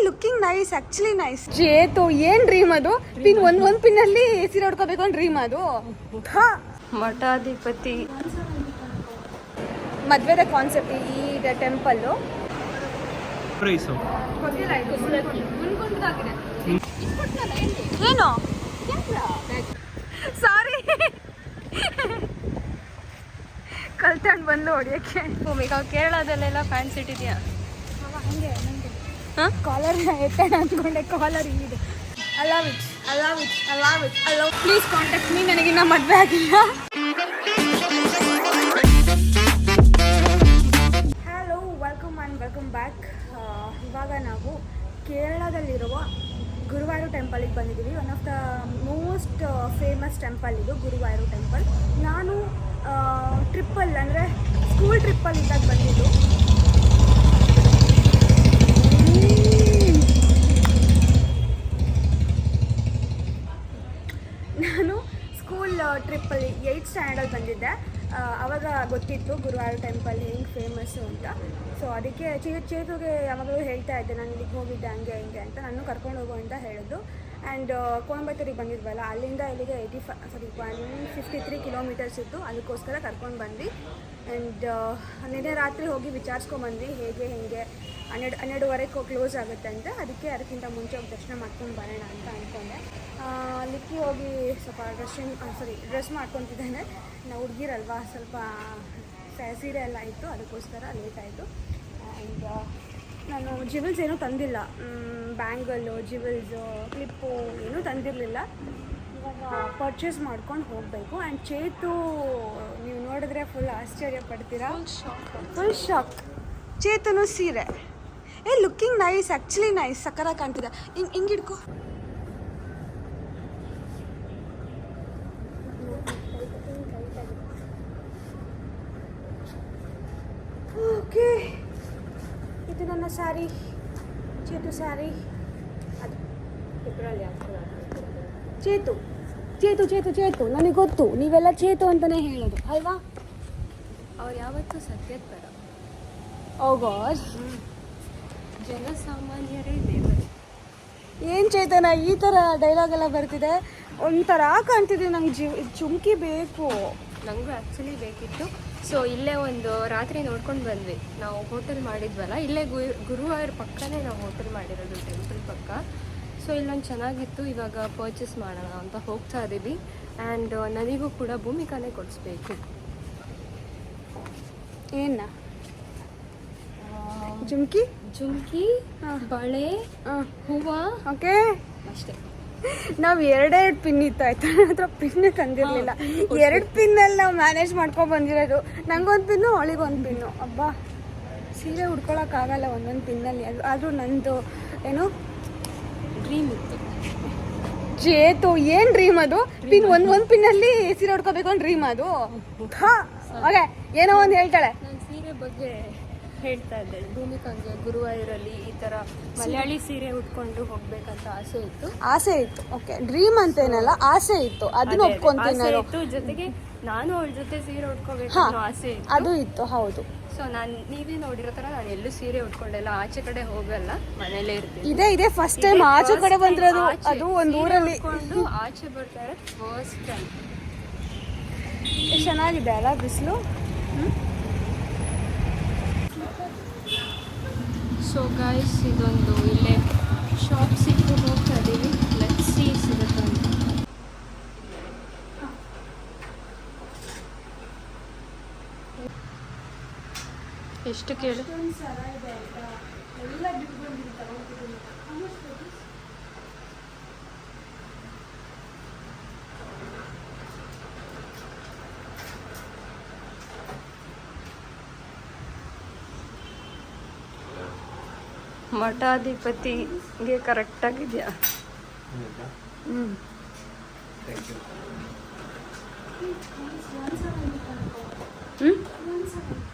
Looking nice, actually nice. Chetu ಏನ್ dream ಅದು? Pin ಒಂದ್ ಪಿನ್ ಅಲ್ಲಿ ಸೀರೆ ಹೊಡ್ಕೋಬೇಕು ಅಂತ ಡ್ರೀಮ್ ಅದು. ಮಠಾಧಿಪತಿ ಮದ್ವೆದ ಕಾನ್ಸೆಪ್ಟ್ ಈ ಟೆಂಪಲ್. ಏನು ಸಾರಿ ಕಲ್ತಂಡ್ ಬಂದು ಹೊಡಿಯಕ್ಕೆ. ಕೇರಳದಲ್ಲೆಲ್ಲ ಫ್ಯಾನ್ಸಿ ಇಟ್ಟಿದ್ಯಾ? ಹಂಗೆ ಕಾಲರ್ ಎತ್ತಣ ಅಂದ್ಕೊಂಡೆ, ಕಾಲರ್ ಇದೆ. ಪ್ಲೀಸ್ ಕಾಂಟ್ಯಾಕ್ಟ್ ಮೀ, ನನಗಿನ್ನ ಮದುವೆ ಆಗಿಲ್ಲ. Hello, welcome back. ಇವಾಗ ನಾವು ಕೇರಳದಲ್ಲಿರುವ ಗುರುವಾಯೂರು ಟೆಂಪಲಿಗೆ ಬಂದಿದ್ದೀವಿ. One of the most famous temple ಇದು, ಗುರುವಾಯೂರು ಟೆಂಪಲ್. ನಾನು ಟ್ರಿಪ್ಪಲ್ಲಿ ಅಂದರೆ ಸ್ಕೂಲ್ ಟ್ರಿಪ್ಪಲ್ಲಿ ಇದ್ದಾಗ ಬಂದಿದ್ದು. ನಾನು ಸ್ಕೂಲ್ ಟ್ರಿಪ್ಪಲ್ಲಿ 8th ಸ್ಟ್ಯಾಂಡರ್ಡಲ್ಲಿ ಬಂದಿದ್ದೆ. ಆವಾಗ ಗೊತ್ತಿತ್ತು ಗುರುವಾಯೂರು ಟೆಂಪಲ್ ಹೆಂಗೆ ಫೇಮಸ್ಸು ಅಂತ. ಸೊ ಅದಕ್ಕೆ ಚೇತುಗೆ ಯಾವಾಗಲೂ ಹೇಳ್ತಾ ಇದ್ದೆ, ನಾನು ಇಲ್ಲಿಗೆ ಹೋಗಿದ್ದೆ ಹಂಗೆ ಹಿಂಗೆ ಅಂತ. ನಾನು ಕರ್ಕೊಂಡು ಹೋಗು ಅಂತ ಹೇಳಿದ್ದು. ಆ್ಯಂಡ್ ಕೋಯಂಬತ್ತೂರಿಗೆ ಬಂದಿದ್ವಲ್ಲ, ಅಲ್ಲಿಂದ ಇಲ್ಲಿಗೆ 153 ಕಿಲೋಮೀಟರ್ಸ್ ಇತ್ತು. ಅದಕ್ಕೋಸ್ಕರ ಕರ್ಕೊಂಡು ಬಂದ್ವಿ. ಆ್ಯಂಡ್ ನಿನ್ನೆ ರಾತ್ರಿ ಹೋಗಿ ವಿಚಾರಿಸ್ಕೊಂಡ್ಬಂದ್ವಿ ಹೇಗೆ 12:30 ಕ್ಲೋಸ್ ಆಗುತ್ತೆ ಅಂತ. ಅದಕ್ಕಿಂತ ಮುಂಚೆ ಹೋಗಿ ದರ್ಶನ ಮಾಡ್ಕೊಂಡು ಬರೋಣ ಅಂತ ಅಂದ್ಕೊಂಡೆ. ಲಿಕ್ಕಿ ಹೋಗಿ ಸ್ವಲ್ಪ ಡ್ರೆಸ್ ಮಾಡ್ಕೊತಿದ್ದಾನೆ. ನಾವು ಹುಡುಗಿರಲ್ವಾ, ಸ್ವಲ್ಪ ಸೀರೆ ಎಲ್ಲ ಇತ್ತು, ಅದಕ್ಕೋಸ್ಕರ ಲೇಟ್ ಆಯಿತು. ಆ್ಯಂಡ್ ನಾನು ಜಿವೆಲ್ಸ್ ಏನೂ ತಂದಿಲ್ಲ, ಬ್ಯಾಂಗಲ್ಲು, ಜಿವೆಲ್ಸು, ಕ್ಲಿಪ್ಪು ಏನೂ ತಂದಿರಲಿಲ್ಲ. ಇವಾಗ ಪರ್ಚೇಸ್ ಮಾಡ್ಕೊಂಡು ಹೋಗಬೇಕು. ಆ್ಯಂಡ್ ಚೇತು ನೀವು ನೋಡಿದ್ರೆ ಫುಲ್ ಆಶ್ಚರ್ಯ ಪಡ್ತೀರಾ, ಫುಲ್ ಶಾಕ್. ಚೇತನು ಸೀರೆ ಲುಕಿಂಗ್ ನೈಸ್, ಆ್ಯಕ್ಚುಲಿ ನೈಸ್, ಸಕ್ಕರ ಕಾಣ್ತಿದೆ. ಹಿಂಗೆ ಹಿಡ್ಕೊ. ಓಕೆ, ಇದು ನನ್ನ ಸ್ಯಾರಿ, ಚೇತು ಸ್ಯಾರಿ. ಅದು ಚೇತು ಚೇತು ಚೇತು ಚೇತು ನನಗೆ ಗೊತ್ತು, ನೀವೆಲ್ಲ ಚೇತು ಅಂತಲೇ ಹೇಳೋದು ಅಲ್ವಾ? ಅವ್ರು ಯಾವತ್ತೂ ಸತ್ಯದ ಪರ. ಓ ಗಾಡ್, ಜನಸಾಮಾನ್ಯರೇ ದೇವರು. ಏನು ಚೇತನ ಈ ಥರ ಡೈಲಾಗ್ ಎಲ್ಲ ಬರ್ತಿದೆ? ಒಂಥರ ಕಾಣ್ತಿದ್ದೀವಿ. ನಂಗೆ ಚುಮ್ಕಿ ಬೇಕು. ನನಗೂ ಆ್ಯಕ್ಚುಲಿ ಬೇಕಿತ್ತು. ಸೊ ಇಲ್ಲೇ ಒಂದು ರಾತ್ರಿ ನೋಡ್ಕೊಂಡು ಬಂದ್ವಿ. ನಾವು ಹೋಟೆಲ್ ಮಾಡಿದ್ವಲ್ಲ, ಇಲ್ಲೇ ಗುರುವಾಯೂರ್ ಪಕ್ಕನೇ ನಾವು ಹೋಟೆಲ್ ಮಾಡಿರೋದು, ಟೆಂಪಲ್ ಪಕ್ಕ. ಸೊ ಇಲ್ಲೊಂದು ಚೆನ್ನಾಗಿತ್ತು. ಇವಾಗ ಪರ್ಚೇಸ್ ಮಾಡೋಣ ಅಂತ ಹೋಗ್ತಾ ಇದ್ದೀವಿ. ಆ್ಯಂಡ್ ನನಗೂ ಕೂಡ ಭೂಮಿಕಾನೇ ಕೊಡಿಸ್ಬೇಕು. ಏನ? ಜುಮ್ಕಿ, ಬಳೆ, ಹೂವು. ಓಕೆ, ಅಷ್ಟೇ. ನಾವು 2 ಪಿನ್ ಇತ್ತು ಆಯ್ತಾ, ನನ್ನ ಹತ್ರ ಪಿನ್ನೇ ತಂದಿರಲಿಲ್ಲ. 2 ಪಿನ್ನಲ್ಲಿ ನಾವು ಮ್ಯಾನೇಜ್ ಮಾಡ್ಕೊಂಡು ಬಂದಿರೋದು. ನಂಗೊಂದು ಪಿನ್ನು, ಅವಳಿಗೊಂದು ಪಿನ್ನು. ಅಬ್ಬಾ, ಸೀರೆ ಉಡ್ಕೊಳಕ್ಕಾಗಲ್ಲ ಒಂದೊಂದು ಪಿನ್ನಲ್ಲಿ. ಆದರೂ ನಂದು ಏನು ಡ್ರೀಮ್ ಇತ್ತು. ಚೇತು ಏನು ಡ್ರೀಮ್ ಅದು? ಪಿನ್ ಒಂದ್ ಪಿನ್ನಲ್ಲಿ ಸೀರೆ ಉಡ್ಕೋಬೇಕು ಅಂತ ಡ್ರೀಮ್ ಅದು. ಓಕೆ, ಏನೋ ಒಂದು ಹೇಳ್ತಾಳೆ. ನಾನು ಸೀರೆ ಬಗ್ಗೆ ಹೇಳ್ತಾ ಇದ್ದೆ. ಭೂಮಿಕಾಂಗೆ ಗುರುವಾಯೂರಲ್ಲಿ ಈ ಥರ ಮಲಯಾಳಿ ಸೀರೆ ಉಟ್ಕೊಂಡು ಹೋಗ್ಬೇಕಂತ ಆಸೆ ಇತ್ತು. ಓಕೆ, ಡ್ರೀಮ್ ಅಂತೇನಲ್ಲ, ಆಸೆ ಇತ್ತು. ಅದನ್ನ ಒಪ್ಕೊಂತೀನಿ. ಜೊತೆಗೆ ನಾನು ಅವಳ ಜೊತೆ ಸೀರೆ ಉಟ್ಕೋಬೇಕು ಆಸೆ ಇತ್ತು. ಅದು ಇತ್ತು, ಹೌದು. ಸೊ ನೀವೇ ನೋಡಿರೋ ಥರ ನಾನು ಎಲ್ಲೂ ಸೀರೆ ಉಟ್ಕೊಂಡೆಲ್ಲ ಆಚೆ ಕಡೆ ಹೋಗಲ್ಲ, ಮನೇಲೇ ಇರ್ತೀನಿ. ಇದೇ ಫಸ್ಟ್ ಟೈಮ್ ಆಚೆ ಕಡೆ ಬಂದಿರೋದು. ಅದು ಒಂದು ಊರಲ್ಲಿ ಆಚೆ ಬರ್ತಾರೆ ಫಸ್ಟ್ ಟೈಮ್. ಚೆನ್ನಾಗಿದೆ ಅಲ್ಲ ಬಿಸಿಲು. ಸೊ ಗೈಸ್, ಇದೊಂದು ಇಲ್ಲೇ ಶಾಪ್ ಸಿಕ್ಕು ಹೋಗ್ತಾ ಇದ್ದೀವಿ. ಲೆಟ್ಸ್ ಸಿ ಸಿಗುತ್ತೆ ಅಂತ. ಎಷ್ಟು ಕೇಳು? ಮಠಾಧಿಪತಿಗೆ ಕರೆಕ್ಟಾಗಿದೆಯಾ?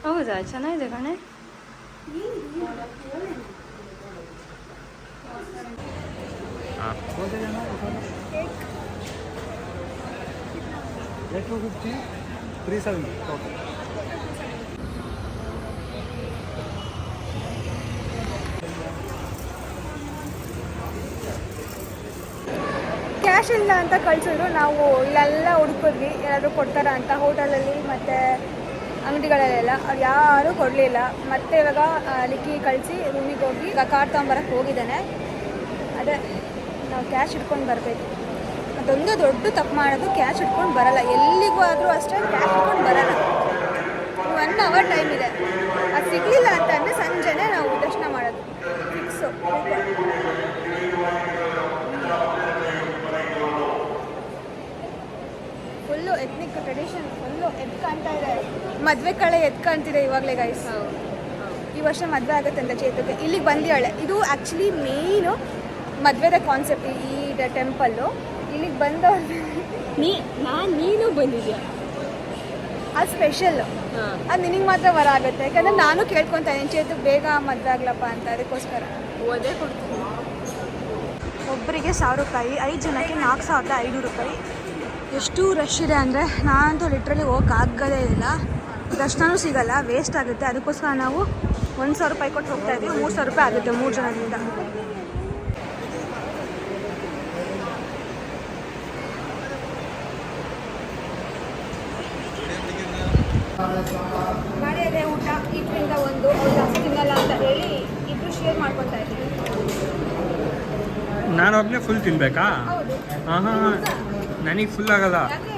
ಹೌದಾ, ಚೆನ್ನಾಗಿದೆ ಕಣೆ. ಕ್ಯಾಶ್ ಇಲ್ಲ ಅಂತ ಕಳಿಸಿದ್ರು. ನಾವು ಇಲ್ಲೆಲ್ಲ ಹುಡುಕಿದ್ವಿ ಯಾರಾದರೂ ಕೊಡ್ತಾರ ಅಂತ, ಹೋಟೆಲಲ್ಲಿ ಮತ್ತು ಅಂಗಡಿಗಳಲ್ಲೆಲ್ಲ. ಅವ್ರು ಯಾರೂ ಕೊಡಲಿಲ್ಲ. ಮತ್ತೆ ಇವಾಗ ಲಿಕ್ಕಿ ಕಳಿಸಿ ರೂಮಿಗೆ ಹೋಗಿ ಈಗ ಕಾರ್ ತೊಗೊಂಬರಕ್ಕೆ ಹೋಗಿದ್ದಾನೆ. ಅದೇ ನಾವು ಕ್ಯಾಶ್ ಇಟ್ಕೊಂಡು ಬರಬೇಕು. ಅದೊಂದು ದೊಡ್ಡ ತಪ್ಪು ಮಾಡೋದು, ಕ್ಯಾಶ್ ಇಟ್ಕೊಂಡು ಬರಲ್ಲ. ಎಲ್ಲಿಗೂ ಆದರೂ ಅಷ್ಟೇ ಕ್ಯಾಶ್ ಇಟ್ಕೊಂಡು ಬರಲ್ಲ. 1 ಅವರ್ ಟೈಮ್ ಇದೆ. ಅದು ಸಿಗಲಿಲ್ಲ ಅಂತಂದರೆ ಸಂಜೆನೇ ನಾವು ದರ್ಶನ ಮಾಡೋದು fix. Full ethnic tradition full ಎದ್ದು ಕಾಣ್ತಾ ಇದೆ. ಮದುವೆ ಕಳೆ ಎದ್ದು ಕಾಣ್ತಿದೆ ಇವಾಗಲೇ ಗೈಸ್. ಈ ವರ್ಷ ಮದುವೆ ಆಗುತ್ತೆ ಅಂತ ಚೇತುಗೆ. ಇಲ್ಲಿಗೆ ಬಂದಿದ್ದಾಳೆ. ಇದು ಆ್ಯಕ್ಚುಲಿ ಮೇಯ್ನು ಮದುವೆದ ಕಾನ್ಸೆಪ್ಟ್ ಈ ಟೆಂಪಲ್ಲು. ಇಲ್ಲಿಗೆ ಬಂದವ್ರು ನೀನು ಬಂದಿದ್ಯಾ, ಅದು ಸ್ಪೆಷಲ್ಲು. ಅದು ನಿನಗೆ ಮಾತ್ರ ವರ ಆಗುತ್ತೆ. ಯಾಕಂದರೆ ನಾನು ಕೇಳ್ಕೊತಾ ಇದ್ದೀನಿ ಚೇತು ಬೇಗ ಮದುವೆ ಆಗ್ಲಪ್ಪ ಅಂತ. ಅದಕ್ಕೋಸ್ಕರ ಓದೇ ಕೊಡ್ತೀನಿ. ಒಬ್ಬರಿಗೆ 1000 ರೂಪಾಯಿ, 5 ಜನಕ್ಕೆ 4500 ರೂಪಾಯಿ. ಎಷ್ಟು ರಶ್ ಇದೆ ಅಂದರೆ ನಾನಂತೂ ಲಿಟ್ರಲಿ ಹೋಗೋಕ್ಕಾಗದೇ ಇಲ್ಲ. ದರ್ಶನವೂ ಸಿಗಲ್ಲ, ವೇಸ್ಟ್ ಆಗುತ್ತೆ. ಅದಕ್ಕೋಸ್ಕರ ನಾವು 1000 ರೂಪಾಯಿ ಕೊಟ್ಟು ಹೋಗ್ತಾ ಇದ್ದೀವಿ. 3000 ರೂಪಾಯಿ ಆಗುತ್ತೆ 3 ಜನದಿಂದ. ಮಾಡಿ ಅದೇ ಊಟ ಇಬ್ಬರಿಂದ ಒಂದು ಅವ್ರು ಜಾಸ್ತಿ ತಿನ್ನಲ್ಲ ಅಂತ ಹೇಳಿ ಇಬ್ಬರು ಶೇರ್ ಮಾಡ್ಕೊತಾ ಇದ್ದೀವಿ. ನಾನು ಒಬ್ಬನೇ ಫುಲ್ ತಿನ್ಬೇಕಾ? ಹೌದು. ಹಾಂ ಹಾಂ, ನನಗೆ ಫುಲ್ ಆಗಲ್ಲ. ಯಾಕೆ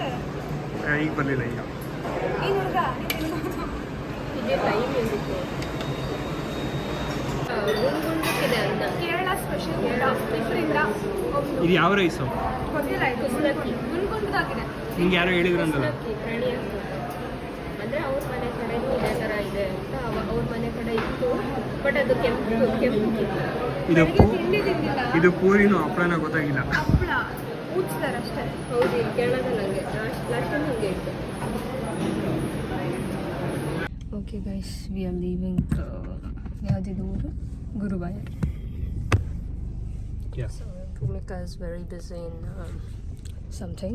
ಈಗ ಬರಲಿಲ್ಲ. ಈಗ ಏನು ಹುಡುಗ ಇದೇ ಟೈಮ್ ಏನಿತ್ತು ಗುಂಡುಕ್ಕಿದೆ ಅಂತ. ಕೇರಳ ಸ್ಪೆಷಲ್ ಊಟ ಇಬ್ಬರಿಂದ ಇದು ಯಾವ ರೈಸು? ಗೊತ್ತಿಲ್ಲ. ಇದು ಗುಂಡ್ಗುಂಡ್ದಾಗಿದೆ. ನಿಂಗೆ ಯಾರೋ ಹೇಳಿದ್ರಂದಲ್ಲ. ಅಂದರೆ ಅವ್ರ ಮನೆ ಕಡೆನೂ ಇದೇ ಥರ ಇದೆ ಅಂತ ಅವ್ರ ಮನೆ ಕಡೆ ಇತ್ತು. ಬಟ್ ಅದು ಕೆಂಪು ಇದು ತಿಂಡಿ ತಿಂದಿಲ್ಲ. ಇದು ಪೂರಿನೂ ಹಪ್ಪಳನ ಗೊತ್ತಾಗಿಲ್ಲ. ಹಪ್ಪಳ ಊದ್ತಾರೆ ಅಷ್ಟೇ. ಹೌದು, ಇಲ್ಲಿ ಕೇರಳದಲ್ಲಿ ಹಂಗೆ ಲಾಸ್ಟ್ ಟೈಮ್ ಹಂಗೆ ಇತ್ತು. Okay guys, we are leaving. ಯಾವುದಿದು ಊರು? Guruvayur. So Bhumika is very busy in something.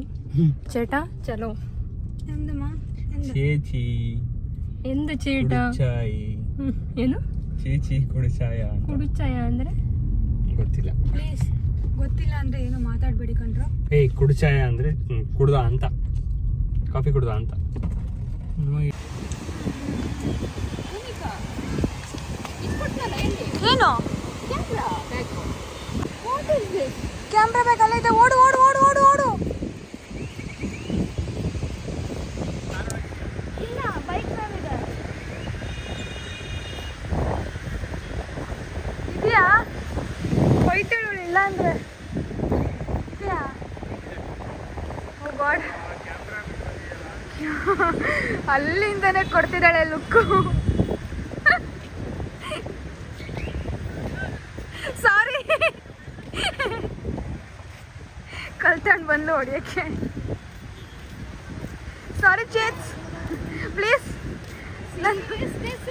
ചേട്ടാ ಚಲೋ. ಎಂದಮ್ಮ ಚೇಚಿ ಎಂದು ಚೇಟ ಕುಡಿಚಾಯಿ. ಏನು ಚೇಚಿ ಕುಡಿಚಾಯ ಅಂತ. ಕುಡಿಚಾಯ ಅಂದರೆ ಗೊತ್ತಿಲ್ಲ. ಪ್ಲೀಸ್, ಗೊತ್ತಿಲ್ಲ ಅಂದರೆ ಏನು ಮಾತಾಡಬೇಡಿ ಕಣ್ರು. ಏಯ್, ಕುಡಿಚಾಯ ಅಂದರೆ ಕುಡ್ದ ಅಂತ, ಕಾಫಿ ಕುಡ್ದ ಅಂತ. ಏನು ಕ್ಯಾಮ್ರಾ ಬ್ಯಾಗ್ ಅಲ್ಲ ಇದೆ. ಓಡು ಓಡು ಓಡು ಓಡು ಓಡು. ಇಲ್ಲ, ಬೈಕ್ ಇದೆ. ಇದೆಯಾ? ಹೋಯ್ತೇಳು ಇಲ್ಲ ಅಂದರೆ ಇದೆಯಾ? ಓ ಗಾಡ್, ಅಲ್ಲಿಂದನೇ ಕೊಡ್ತಿದ್ದಾಳೆ ಲುಕ್ಕು. ಸಾರಿ, ಕಲ್ತಂಡು ಬಂದು ಹೊಡಿಯೋಕ್ಕೆ. ಸಾರಿ ಚೇತ್, ಪ್ಲೀಸ್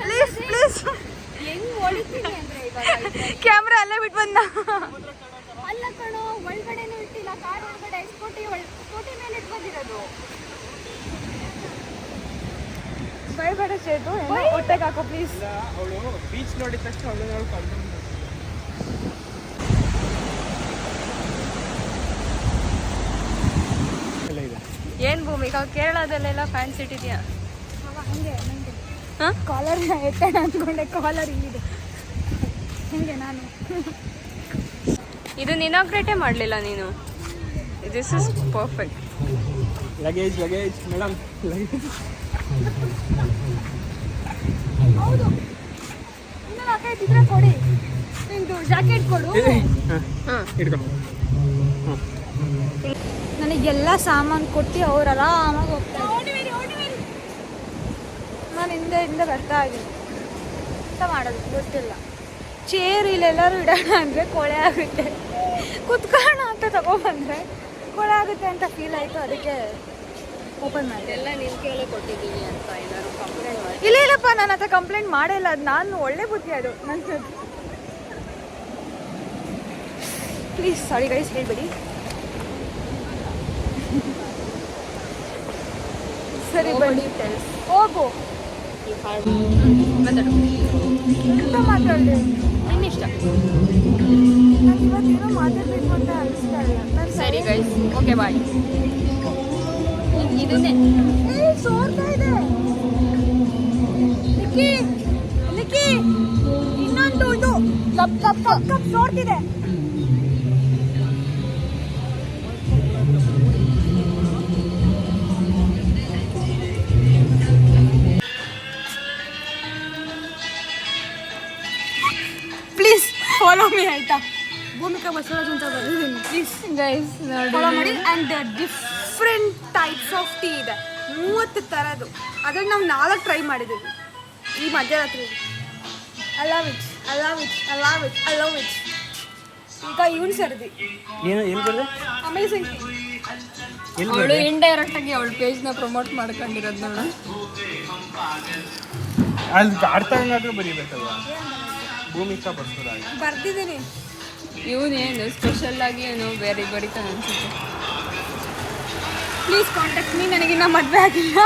ಪ್ಲೀಸ್ ಪ್ಲೀಸ್. ಕ್ಯಾಮ್ರಾ ಅಲ್ಲೇ ಬಿಟ್ಟು ಬಂದ. ಅಲ್ಲ ಕಣೋ, ಒಳಗಡೆನೂ ಇಟ್ಟಿಲ್ಲ. ಕಾರ್ ಒಳಗಡೆ ಸ್ಕೂಟಿ ಮೇಲೆ ಇಟ್ಟು ಬಂದಿರೋದು. ಬೈಬೇಡ ಚೇತು, ಹೊಟ್ಟೆಗೆ ಹಾಕೋ ಪ್ಲೀಸ್. ಅವಳು ಬೀಚ್ ನೋಡಿದ ತಕ್ಷಣ ಅವಳು ಕಲ್ತು. ಏನು ಭೂಮಿಕಾ, ಕೇರಳದಲ್ಲೆಲ್ಲ ಫ್ಯಾನ್ಸ್ ಇಟ್ಟಿದ್ಯಾ? ಹಂಗೆ ನನಗೆ ಹಾಂ, ಕಾಲರ್ ಎತ್ತಣ ಅಂದ್ಕೊಂಡೆ. ಕಾಲರ್ ಇಲ್ಲಿದೆ. ಹಂಗೆ ನಾನು ಇದನ್ನ ಇನಾಗ್ರೇಟೇ ಮಾಡಲಿಲ್ಲ ನೀನು. This is perfect. Luggage madam, luggage. ಹೌದು, ಇನ್ನೂ ನಾಲ್ಕೈದಿದ್ರೆ ಕೊಡಿ. ನಿಂದು ಜಾಕೆಟ್ ಕೊಡು. ಹಾಂ, ಇಟ್ಕೊ. ನನಗೆಲ್ಲ ಸಾಮಾನು ಕೊಟ್ಟು ಅವ್ರು ಆರಾಮಾಗಿ ಹೋಗ್ತಾರೆ. ನಾನು ಹಿಂದೆ ಬರ್ತಾ ಇದ್ದೀನಿ. ಎಂತ ಮಾಡೋದು ಗೊತ್ತಿಲ್ಲ. ಚೇರ್ ಇಲ್ಲೆಲ್ಲರೂ ಇಡೋಣ ಅಂದರೆ ಕೊಳೆ ಆಗುತ್ತೆ. ಕುತ್ಕೋಣ ಅಂತ ತಗೊಬಂದರೆ ಕೊಳೆ ಆಗುತ್ತೆ ಅಂತ ಫೀಲ್ ಆಯಿತು. ಅದಕ್ಕೆ ಓಪನ್ ಮಾಡಿದೆ. ಎಲ್ಲ ನಿನ್ನ ಕೇಳೇ ಕೊಟ್ಟಿದ್ದೀವಿ ಅಂತ ಏನಾದ್ರು ಕಂಪ್ಲೇಂಟ್ ಮಾಡಿ. ಇಲ್ಲ ಇಲ್ಲಪ್ಪ, ನಾನು ಹತ್ರ ಕಂಪ್ಲೇಂಟ್ ಮಾಡಿಲ್ಲ. ಅದು ನಾನು ಒಳ್ಳೆ ಬುದ್ಧಿ ಅದು ನನ್ನ. ಪ್ಲೀಸ್ ಸಾರಿ ಗೈಸ್, ಹೇಳ್ಬೇಡಿ. ಸರಿ ಬನ್ನಿ, ಹೋಗು. ಮಾತಾಡು, ಎಂತ ಮಾತಾಡಲಿ, ನಿನ್ನಿಷ್ಟ. ನಾನು ಇವತ್ತೇನೋ ಮಾತಾಡಬೇಕು ಅಂತ ಅನಿಸ್ತಾ ಇಲ್ಲ. ನಾನು ಸರಿ ಗೈಸ್, ಓಕೆ ಬಾಯ್. ಇದನ್ನೇ ಸೋರ್ತಾ ಇದೆ ನಿಕ್ಕಿ ನಿಕ್ಕಿ, ಇನ್ನೊಂದು ಇದು ಕಪ್ ಕಪ್ ಕಪ್ ಕಪ್ ಸೋರ್ತಿದೆ. ಪ್ಲೀಸ್ ಫಾಲೋ ಮೀ ಆಯ್ತಾ, ಭೂಮಿಕಾ ಬಸವರಾಜ್ ಅಂತ ಬರೆದಿದ್ದೀನಿ, ಪ್ಲೀಸ್ ಗೈಸ್ ಫಾಲೋ ಮಾಡಿ. And different types of tea ಇದೆ, 30 ಥರದ್ದು. ಅದ್ರಲ್ಲಿ ನಾವು 4 ಟ್ರೈ ಮಾಡಿದ್ದೀವಿ ಈ ಮಧ್ಯರಾತ್ರಿ. I love it, I love it, I love it, I love it. ಈಗ ಇವನು ಸರ್ದಿ ಏನು ಎಲ್ಲಿ ಬರ್ತದೆ ಅಮೇಝಿಂಗ್ ಟೀ. ಅವಳು ಇಂಡೈರೆಕ್ಟ್ ಆಗಿ ಅವಳ ಪೇಜ್ನ ಪ್ರಮೋಟ್ ಮಾಡ್ಕೊಂಡಿರೋದು ನೋಡು. ಅಲ್ಲಿ ಅರ್ಥ ಹಂಗಾದ್ರೂ ಬರೀಬೇಕಲ್ವಾ, ಭೂಮಿಕಾ ಬಸವರಾಜ್ ಬರ್ದಿದ್ದೀನಿ. ಇವನೇನು ಸ್ಪೆಷಲ್ ಆಗಿ ಏನು ಬೇರೆ ಬರೀತಾನೆ ಅನ್ಸುತ್ತೆ. ಪ್ಲೀಸ್ ಕಾಂಟ್ಯಾಕ್ಟ್ ಮೀ, ನನಗಿನ್ನ ಮದುವೆ ಆಗಿಲ್ಲ.